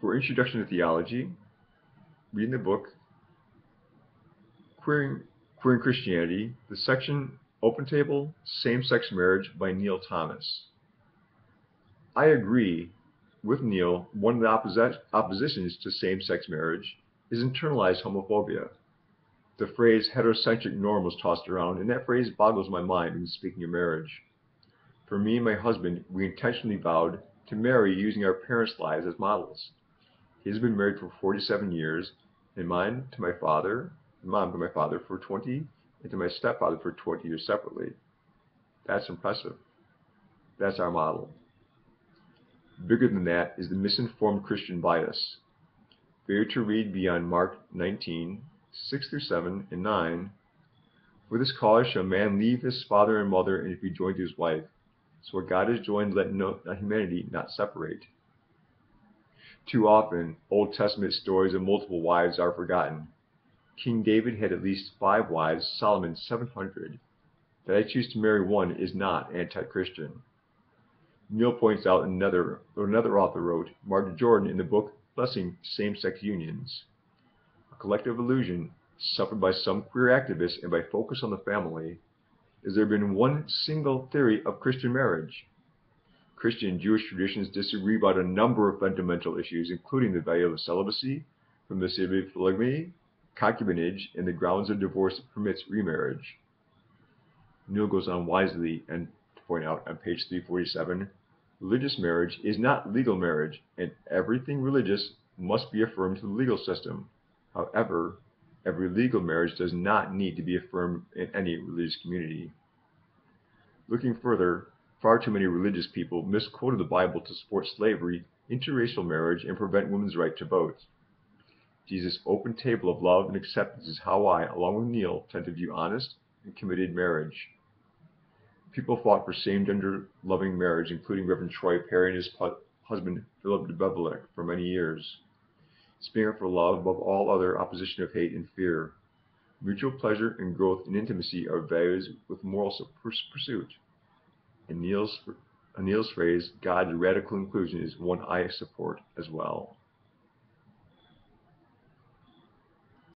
For Introduction to Theology, reading the book Queering Christianity, the section Open Table, Same-Sex Marriage by Neil Thomas. I agree with Neil. One of the oppositions to same-sex marriage is internalized homophobia. The phrase heterocentric norm was tossed around, and that phrase boggles my mind when speaking of marriage. For me and my husband, we intentionally vowed to marry using our parents' lives as models. He has been married for 47 years, and mom to my father for 20, and to my stepfather for 20 years separately. That's impressive. That's our model. Bigger than that is the misinformed Christian bias. Failure to read beyond Mark 19, 6-7 and 9. For this cause shall a man leave his father and mother and be joined to his wife. So what God has joined, let humanity not separate. Too often, Old Testament stories of multiple wives are forgotten. King David had at least 5 wives, Solomon 700. That I choose to marry one is not anti-Christian. Neil points out another author wrote, Martin Jordan, in the book Blessing Same-Sex Unions. A collective illusion suffered by some queer activists and by focus on the family is there been one single theory of Christian marriage. Christian and Jewish traditions disagree about a number of fundamental issues, including the value of celibacy, permissive polygamy, concubinage, and the grounds of divorce that permits remarriage. Neil goes on wisely and to point out on page 347, religious marriage is not legal marriage, and everything religious must be affirmed to the legal system. However, every legal marriage does not need to be affirmed in any religious community. Looking further, far too many religious people misquoted the Bible to support slavery, interracial marriage, and prevent women's right to vote. Jesus' open table of love and acceptance is how I, along with Neil, tend to view honest and committed marriage. People fought for same-gender loving marriage, including Reverend Troy Perry and his husband Philip DeBevelik for many years. Speaking up for love above all other opposition of hate and fear. Mutual pleasure and growth and intimacy are values with moral pursuit. In Neil's phrase, God's radical inclusion is one I support as well.